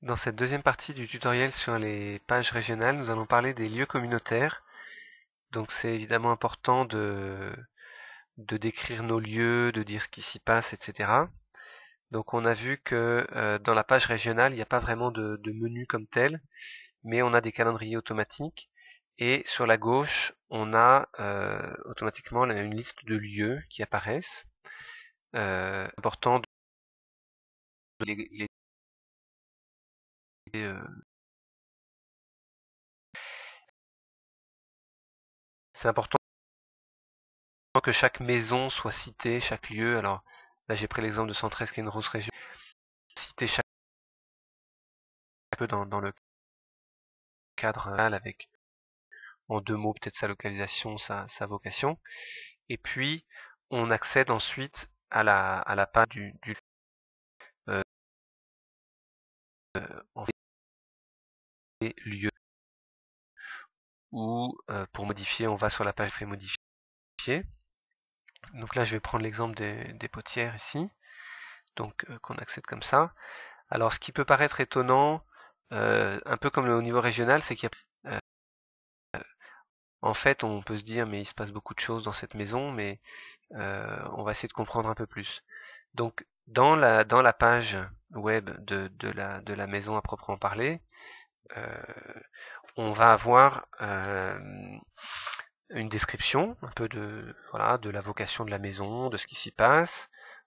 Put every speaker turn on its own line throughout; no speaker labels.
Dans cette deuxième partie du tutoriel sur les pages régionales, nous allons parler des lieux communautaires. Donc c'est évidemment important de décrire nos lieux, de dire ce qui s'y passe, etc. Donc on a vu que dans la page régionale, il n'y a pas vraiment de menu comme tel, mais on a des calendriers automatiques. Et sur la gauche, on a automatiquement une liste de lieux qui apparaissent. Important de c'est important que chaque maison soit citée, chaque lieu. Alors là j'ai pris l'exemple de 113 qui est une grosse région. Citer chaque peu dans le cadre avec en deux mots peut-être sa localisation, sa vocation. Et puis on accède ensuite à la page du euh, en fait, lieu où pour modifier on va sur la page fait modifier. Donc là je vais prendre l'exemple des potières ici, donc qu'on accède comme ça. Alors ce qui peut paraître étonnant, un peu comme au niveau régional, c'est qu'il y a en fait, on peut se dire, mais il se passe beaucoup de choses dans cette maison, mais on va essayer de comprendre un peu plus. Donc, dans la page web de la maison à proprement parler, euh, on va avoir une description un peu voilà, de la vocation de la maison, de ce qui s'y passe.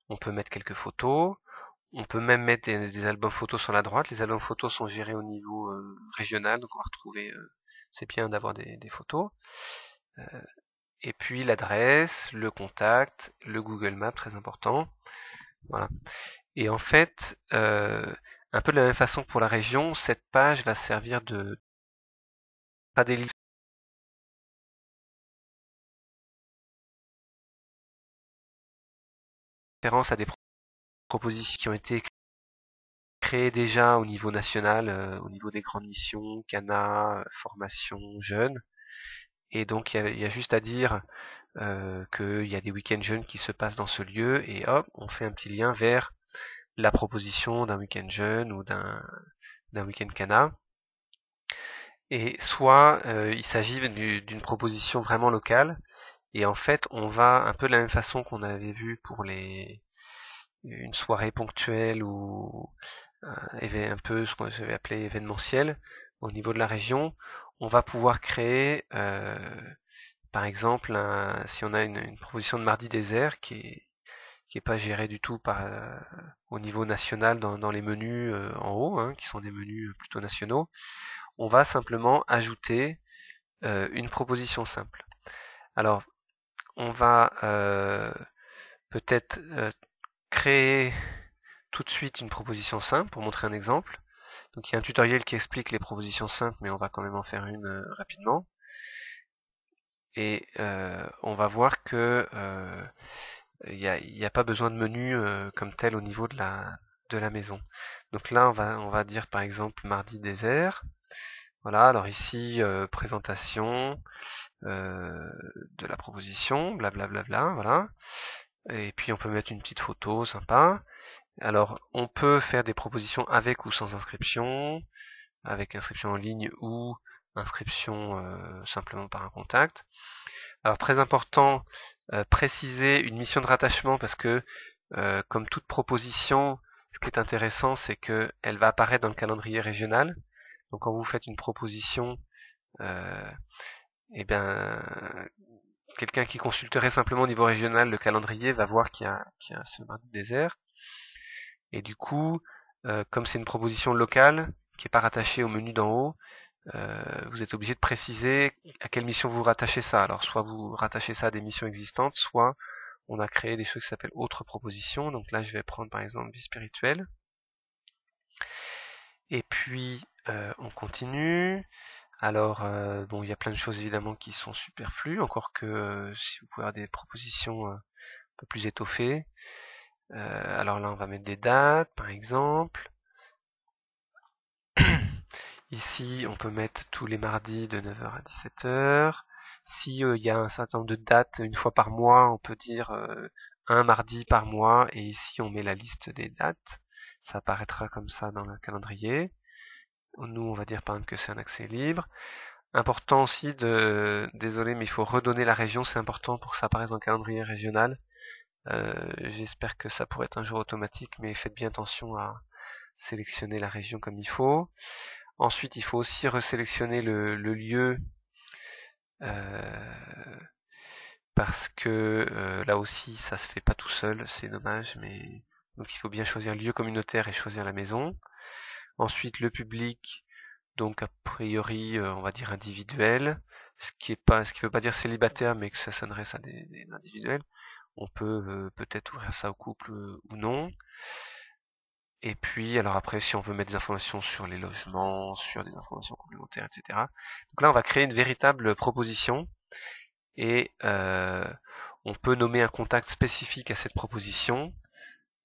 On peut mettre quelques photos. On peut même mettre des albums photos sur la droite. Les albums photos sont gérés au niveau régional, donc on va retrouver. C'est bien d'avoir des photos. Et puis l'adresse, le contact, le Google Maps, très important. Voilà. Et en fait, un peu de la même façon que pour la région, cette page va servir de pas des références à des propositions qui ont été créées déjà au niveau national, au niveau des grandes missions, Cana, formation, jeunes. Et donc il y a juste à dire qu'il y a des week-ends jeunes qui se passent dans ce lieu, et hop, on fait un petit lien vers la proposition d'un week-end jeune ou d'un week-end Cana. Et soit il s'agit d'une proposition vraiment locale, et en fait on va un peu de la même façon qu'on avait vu pour une soirée ponctuelle ou un peu ce qu'on avait appelé événementiel au niveau de la région, on va pouvoir créer par exemple si on a une proposition de mardi désert qui est pas gérée du tout par au niveau national dans les menus en haut, hein, qui sont des menus plutôt nationaux, on va simplement ajouter une proposition simple. Alors, on va peut-être créer tout de suite une proposition simple pour montrer un exemple. Donc il y a un tutoriel qui explique les propositions simples, mais on va quand même en faire une rapidement. Et on va voir que il n'y a pas besoin de menu comme tel au niveau de la maison. Donc là, on va dire par exemple mardi désert. Voilà, alors ici, présentation, de la proposition, blablabla, voilà. Et puis on peut mettre une petite photo sympa. Alors on peut faire des propositions avec ou sans inscription, avec inscription en ligne ou inscription simplement par un contact. Alors très important, préciser une mission de rattachement parce que comme toute proposition, ce qui est intéressant c'est qu'elle va apparaître dans le calendrier régional. Donc quand vous faites une proposition, eh bien quelqu'un qui consulterait simplement au niveau régional le calendrier va voir qu'il y a ce mardi désert. Et du coup, comme c'est une proposition locale qui n'est pas rattachée au menu d'en haut, vous êtes obligé de préciser à quelle mission vous rattachez ça. Alors soit vous rattachez ça à des missions existantes, soit on a créé des choses qui s'appellent autres propositions. Donc là je vais prendre par exemple vie spirituelle. Et puis on continue. Alors bon, il y a plein de choses évidemment qui sont superflues, encore que si vous pouvez avoir des propositions un peu plus étoffées. Alors là on va mettre des dates par exemple. Ici, on peut mettre tous les mardis de 9h à 17h. Si il y a un certain nombre de dates, une fois par mois, on peut dire un mardi par mois. Et ici, on met la liste des dates. Ça apparaîtra comme ça dans le calendrier. nous on va dire par exemple que c'est un accès libre. Important aussi désolé mais il faut redonner la région, c'est important pour que ça apparaisse dans le calendrier régional. J'espère que ça pourrait être un jour automatique, mais faites bien attention à sélectionner la région comme il faut. Ensuite, il faut aussi resélectionner le lieu parce que là aussi, ça se fait pas tout seul, c'est dommage, mais donc il faut bien choisir le lieu communautaire et choisir la maison. Ensuite, le public, donc a priori, on va dire individuel, ce qui veut pas dire célibataire, mais que ça s'adresse à des individuels. On peut peut-être ouvrir ça au couple ou non. Et puis, alors après, si on veut mettre des informations sur les logements, sur des informations complémentaires, etc. Donc là, on va créer une véritable proposition et on peut nommer un contact spécifique à cette proposition.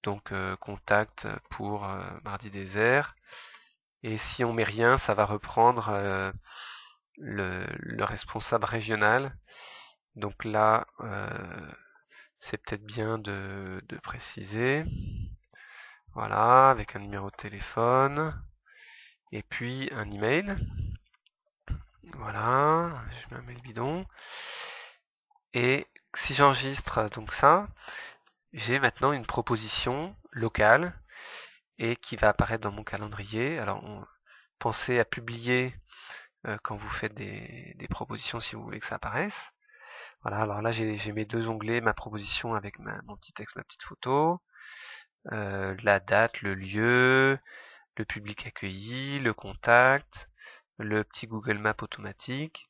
Donc contact pour Mardi Désert. Et si on met rien, ça va reprendre le responsable régional. Donc là, c'est peut-être bien de préciser. Voilà, avec un numéro de téléphone. Et puis un email. Voilà, je mets un mail bidon. Et si j'enregistre donc ça, j'ai maintenant une proposition locale et qui va apparaître dans mon calendrier. Alors pensez à publier quand vous faites des propositions si vous voulez que ça apparaisse. Voilà, alors là j'ai mes deux onglets, ma proposition avec mon petit texte, ma petite photo, la date, le lieu, le public accueilli, le contact, le petit Google Maps automatique.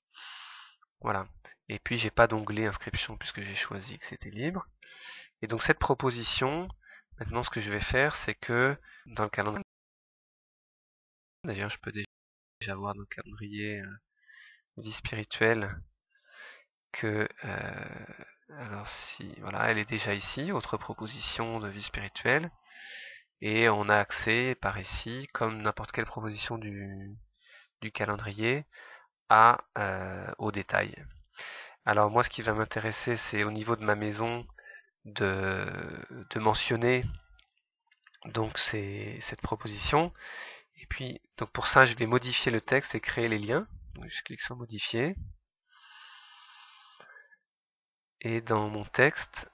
Voilà. Et puis j'ai pas d'onglet inscription puisque j'ai choisi que c'était libre. Et donc cette proposition, maintenant ce que je vais faire, c'est que dans le calendrier, d'ailleurs je peux déjà voir dans le calendrier vie spirituelle que alors si voilà, elle est déjà ici, autre proposition de vie spirituelle, et on a accès par ici, comme n'importe quelle proposition du calendrier, aux détails. Alors moi ce qui va m'intéresser, c'est au niveau de ma maison de mentionner donc cette proposition. Et puis donc pour ça je vais modifier le texte et créer les liens. Donc, je clique sur modifier. Et dans mon texte,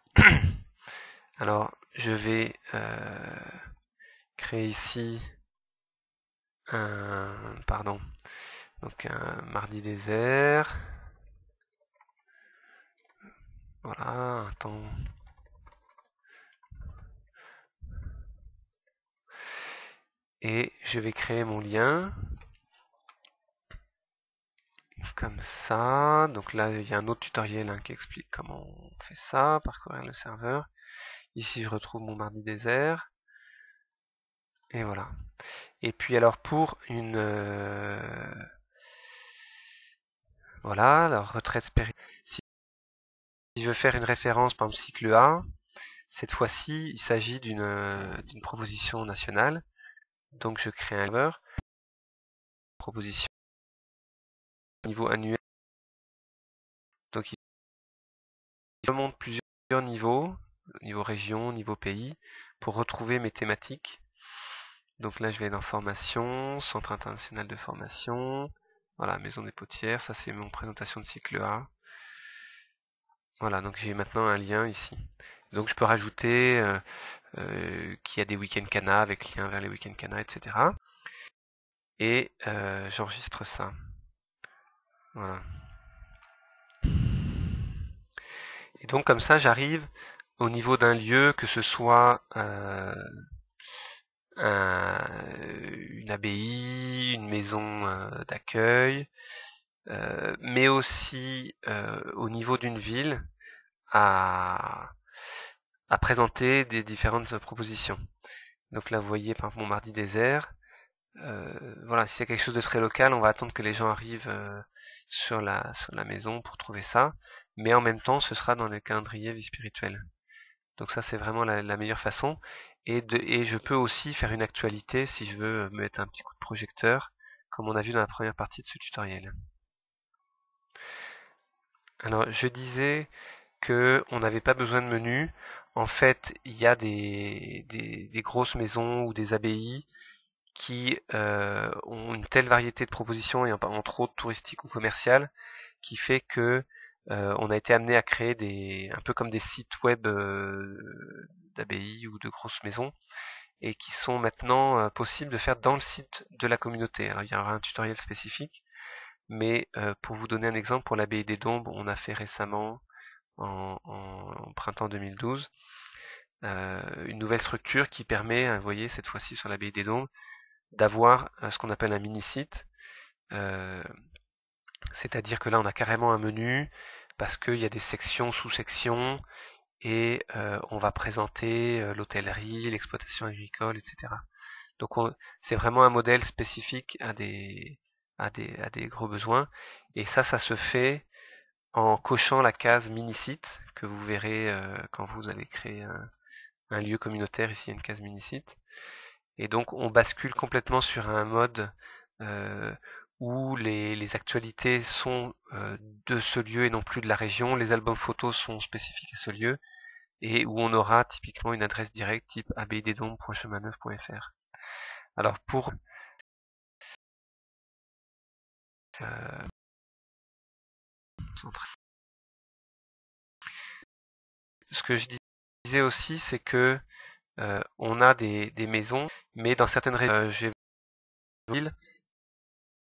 alors je vais créer ici donc un mardi désert. Voilà, un temps. Et je vais créer mon lien. Comme ça. Donc là, il y a un autre tutoriel qui explique comment on fait ça, parcourir le serveur. Ici, je retrouve mon mardi désert. Et voilà. Et puis alors pour une voilà, alors retraite spirituelle. Si je veux faire une référence par exemple cycle A, cette fois-ci il s'agit d'une proposition nationale. Donc je crée un serveur, proposition niveau annuel. Donc il remonte plusieurs niveaux, niveau région, niveau pays, pour retrouver mes thématiques. Donc là je vais dans formation, centre international de formation, voilà, maison des potières, ça c'est mon présentation de cycle A. Voilà, donc j'ai maintenant un lien ici. Donc je peux rajouter qu'il y a des week-ends Cana avec lien vers les week-ends Cana, etc. Et j'enregistre ça. Voilà. Et donc comme ça j'arrive au niveau d'un lieu, que ce soit une abbaye, une maison d'accueil, mais aussi au niveau d'une ville, à présenter des différentes propositions. Donc là, vous voyez, par exemple, mon mardi désert. Voilà, si c'est quelque chose de très local, on va attendre que les gens arrivent sur la maison pour trouver ça. Mais en même temps, ce sera dans le calendrier vie spirituelle. Donc ça, c'est vraiment la meilleure façon. Et je peux aussi faire une actualité si je veux mettre un petit coup de projecteur, comme on a vu dans la première partie de ce tutoriel. Alors, je disais que on n'avait pas besoin de menu. En fait, il y a des grosses maisons ou des abbayes qui ont une telle variété de propositions, et entre autres touristiques ou commerciales, qui fait que on a été amené à créer un peu comme des sites web d'abbayes ou de grosses maisons, et qui sont maintenant possibles de faire dans le site de la communauté. Alors il y aura un tutoriel spécifique, mais pour vous donner un exemple, pour l'abbaye des Dombes, on a fait récemment, en printemps 2012, une nouvelle structure qui permet, vous voyez cette fois-ci sur l'abbaye des Dombes, d'avoir ce qu'on appelle un mini-site. C'est-à-dire que là on a carrément un menu, parce qu'il y a des sections, sous-sections, et on va présenter l'hôtellerie, l'exploitation agricole, etc. Donc c'est vraiment un modèle spécifique à des gros besoins, et ça se fait en cochant la case mini-site, que vous verrez quand vous allez créer un lieu communautaire. Ici il y a une case mini-site, et donc on bascule complètement sur un mode où les actualités sont de ce lieu et non plus de la région, les albums photos sont spécifiques à ce lieu, et où on aura typiquement une adresse directe type abbayededombes.cheminneuf.fr. Alors pour ce que je disais aussi, c'est que on a des maisons, mais dans certaines régions,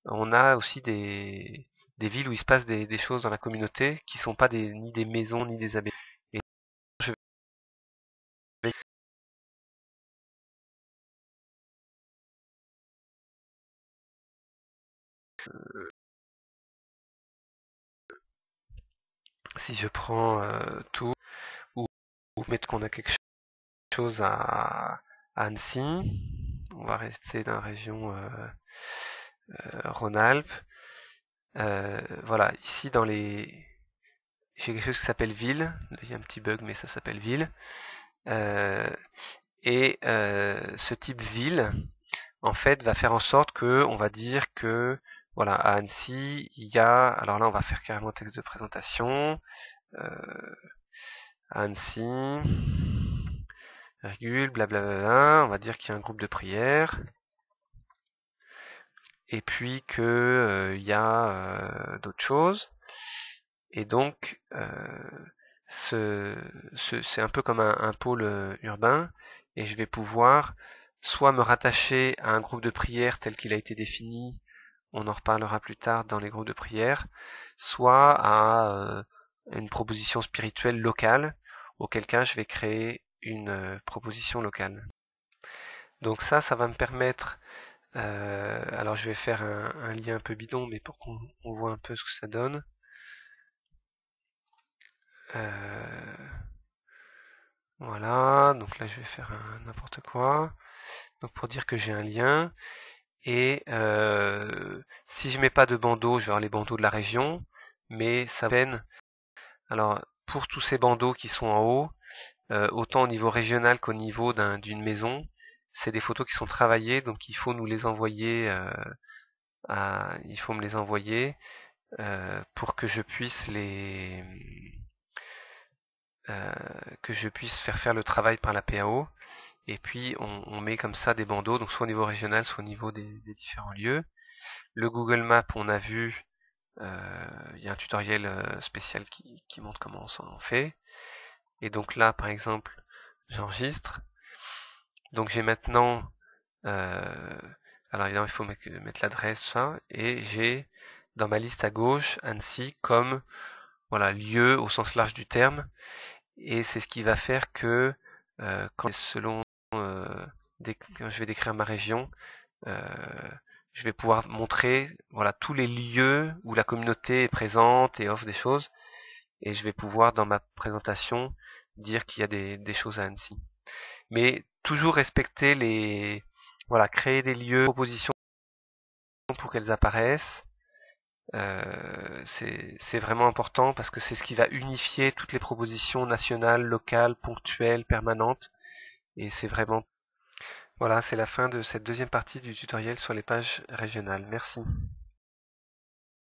on a aussi des villes où il se passe des choses dans la communauté qui sont pas ni des maisons ni des abbayes. Et je vais, si je prends tout, ou mettre qu'on a quelque chose à Annecy, on va rester dans la région Rhône-Alpes. Voilà, ici j'ai quelque chose qui s'appelle ville. Il y a un petit bug, mais ça s'appelle ville. Ce type ville, en fait, va faire en sorte que, on va dire que, voilà, à Annecy, il y a, alors là, on va faire carrément un texte de présentation. À Annecy, virgule, blablabla, on va dire qu'il y a un groupe de prière. Et puis que il y a d'autres choses. Et donc, c'est un peu comme un pôle urbain, et je vais pouvoir soit me rattacher à un groupe de prière tel qu'il a été défini, on en reparlera plus tard dans les groupes de prière, soit à une proposition spirituelle locale, auquel cas je vais créer une proposition locale. Donc ça va me permettre, alors je vais faire un lien un peu bidon, mais pour qu'on voit un peu ce que ça donne. Voilà, donc là je vais faire n'importe quoi. Donc pour dire que j'ai un lien, et si je mets pas de bandeau, je vais avoir les bandeaux de la région, mais ça peine. Alors pour tous ces bandeaux qui sont en haut, autant au niveau régional qu'au niveau d'une maison, c'est des photos qui sont travaillées, donc il faut nous les envoyer, il faut me les envoyer pour que je puisse faire le travail par la PAO. Et puis on met comme ça des bandeaux, donc soit au niveau régional, soit au niveau des différents lieux. Le Google Maps, on a vu, il y a un tutoriel spécial qui montre comment on s'en fait. Et donc là, par exemple, j'enregistre. Donc j'ai maintenant, alors évidemment il faut mettre l'adresse, ça, et j'ai dans ma liste à gauche Annecy comme, voilà, lieu au sens large du terme. Et c'est ce qui va faire que quand je vais décrire ma région, je vais pouvoir montrer, voilà, tous les lieux où la communauté est présente et offre des choses, et je vais pouvoir dans ma présentation dire qu'il y a des choses à Annecy. Mais toujours respecter voilà, créer des lieux, propositions pour qu'elles apparaissent. C'est vraiment important parce que c'est ce qui va unifier toutes les propositions nationales, locales, ponctuelles, permanentes. Et c'est vraiment... Voilà, c'est la fin de cette deuxième partie du tutoriel sur les pages régionales. Merci.